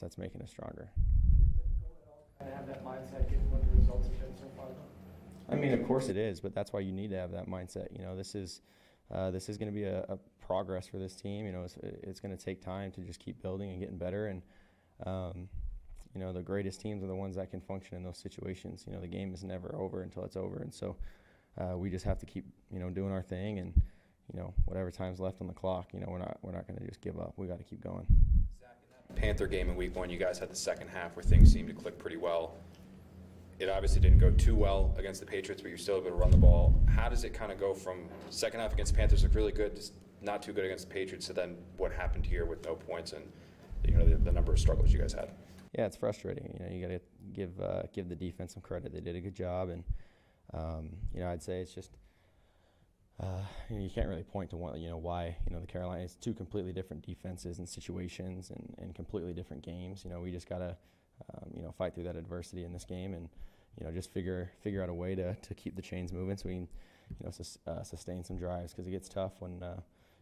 That's making us stronger. I have that mindset given what the results have been so far, though. I mean, of course it is, but that's why you need to have that mindset. This is going to be a progress for this team. It's going to take time to just keep building and getting better. And the greatest teams are the ones that can function in those situations. The game is never over until it's over, and so we just have to keep doing our thing. And whatever time's left on the clock, we're not going to just give up. We got to keep going. Panther game in week 1, you guys had the second half where things seemed to click pretty well. It obviously didn't go too well against the Patriots, but you're still able to run the ball. How does it kind of go from second half against the Panthers look really good, just not too good against the Patriots, to then what happened here with no points and the number of struggles you guys had? Yeah, it's frustrating. You got to give the defense some credit. They did a good job, and I'd say it's just you can't really point to one. Why the Carolinas, two completely different defenses and situations and completely different games. We just gotta fight through that adversity in this game and just figure out a way to keep the chains moving so we can sustain some drives, because it gets tough when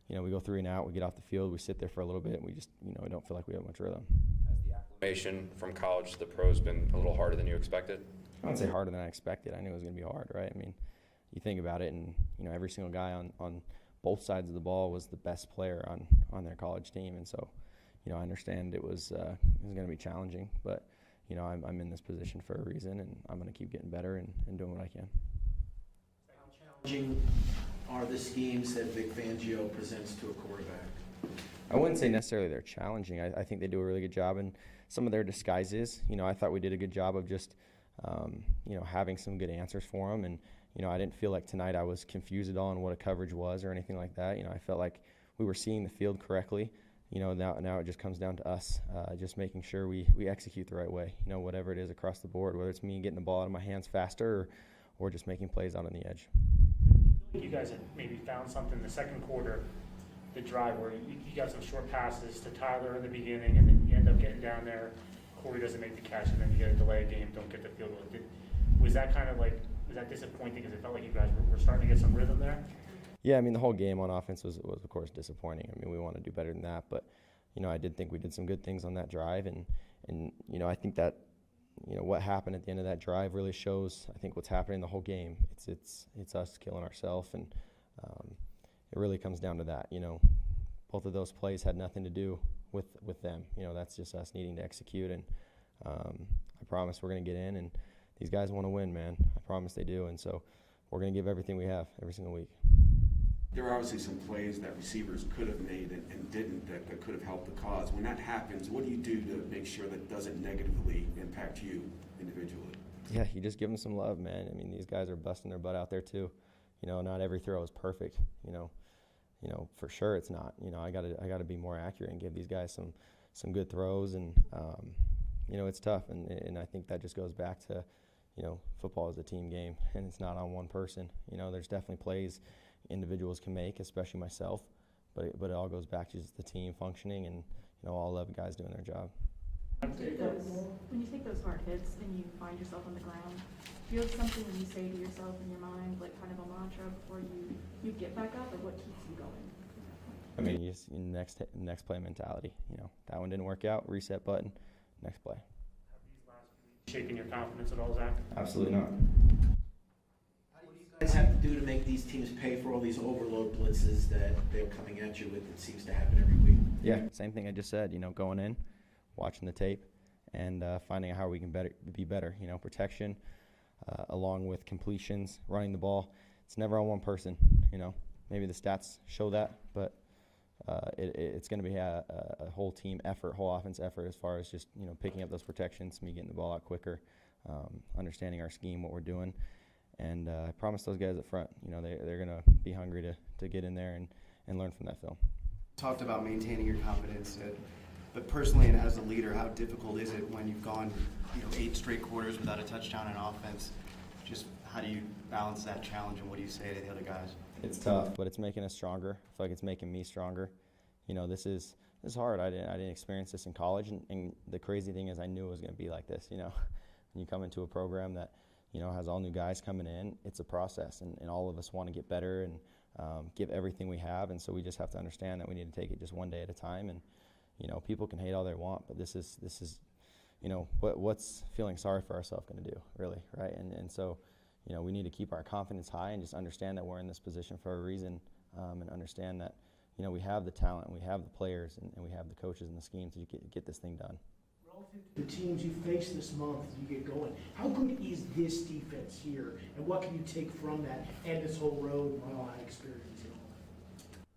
we go 3 and out, we get off the field, we sit there for a little bit, and we just we don't feel like we have much rhythm. Has the acclimation from college to the pros been a little harder than you expected? I wouldn't say harder than I expected. I knew it was going to be hard, right? I mean, you think about it, and every single guy on both sides of the ball was the best player on their college team, and so I understand it was going to be challenging, but I'm in this position for a reason, and I'm going to keep getting better and doing what I can. How challenging are the schemes that Vic Fangio presents to a quarterback? I wouldn't say necessarily they're challenging. I think they do a really good job in some of their disguises. I thought we did a good job of just having some good answers for them, and I didn't feel like tonight I was confused at all on what a coverage was or anything like that. I felt like we were seeing the field correctly. Now it just comes down to us just making sure we execute the right way, whatever it is across the board, whether it's me getting the ball out of my hands faster or just making plays out on the edge. You guys had maybe found something in the second quarter, the drive where you got some short passes to Tyler in the beginning, and then you end up getting down there, Corey doesn't make the catch, and then you get a delay game, don't get the field goal. Was that kind of was that disappointing, because it felt like you guys were starting to get some rhythm there? Yeah, I mean, the whole game on offense was of course disappointing. I mean, we want to do better than that, but I did think we did some good things on that drive, and I think that what happened at the end of that drive really shows, I think, what's happening the whole game. It's us killing ourselves, and it really comes down to that. Both of those plays had nothing to do with them. That's just us needing to execute, and I promise we're going to get in, and these guys want to win, man. I promise they do, and so we're going to give everything we have every single week. There are obviously some plays that receivers could have made and didn't that could have helped the cause. When that happens, what do you do to make sure that doesn't negatively impact you individually? Yeah, you just give them some love, man. I mean, these guys are busting their butt out there too. Not every throw is perfect. For sure it's not. I gotta be more accurate and give these guys some good throws, and it's tough, and I think that just goes back to football is a team game, and it's not on one person. There's definitely plays individuals can make, especially myself, but it all goes back to just the team functioning and all 11 guys doing their job. When you take those hard hits and you find yourself on the ground, do you have something you say to yourself in your mind, like kind of a mantra before you get back up, or what keeps you going? I mean, just next play mentality. That one didn't work out, reset button, next play. Have these last weeks shaken your confidence at all, Zach? Absolutely not. What do you guys have to do to make these teams pay for all these overload blitzes that they're coming at you with? It seems to happen every week. Yeah, same thing I just said. Going in, watching the tape, and finding out how we can be better. Protection, along with completions, running the ball. It's never on one person. Maybe the stats show that, but it's going to be a whole team effort, whole offense effort, as far as just picking up those protections, me getting the ball out quicker, understanding our scheme, what we're doing. And I promise those guys up front, they're going to be hungry to get in there and learn from that film. Talked about maintaining your confidence, but personally and as a leader, how difficult is it when you've gone 8 straight quarters without a touchdown in offense? Just how do you balance that challenge, and what do you say to the other guys? It's tough, but it's making us stronger. I feel like it's making me stronger. This is hard. I didn't experience this in college, and the crazy thing is I knew it was going to be like this. When you come into a program that has all new guys coming in, it's a process, and all of us want to get better and give everything we have, and so we just have to understand that we need to take it just one day at a time, and you know, people can hate all they want, but this is you know, what's feeling sorry for ourselves going to do, really, right? And so, you know, we need to keep our confidence high and just understand that we're in this position for a reason, and understand that, you know, we have the talent, we have the players, and we have the coaches and the schemes to get this thing done. Relative to the teams you face this month as you get going, how good is this defense here, and what can you take from that and this whole road mile high experience?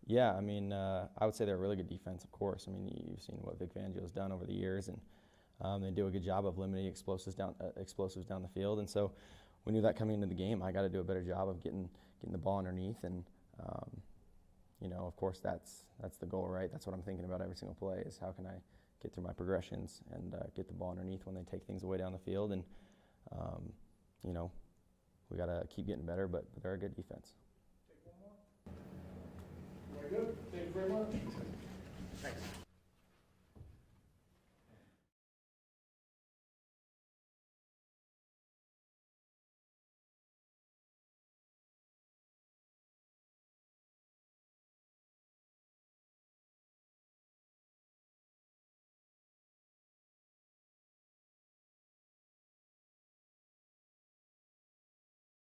Yeah, I mean, I would say they're a really good defense, of course. I mean, you've seen what Vic Fangio's done over the years, and they do a good job of limiting explosives down the field. And so we knew that coming into the game. I got to do a better job of getting the ball underneath, and you know, of course, that's the goal, right? That's what I'm thinking about every single play, is how can I get through my progressions and get the ball underneath when they take things away down the field. And you know, we got to keep getting better, but they're a good defense. Very good. Thank you very much. Thanks.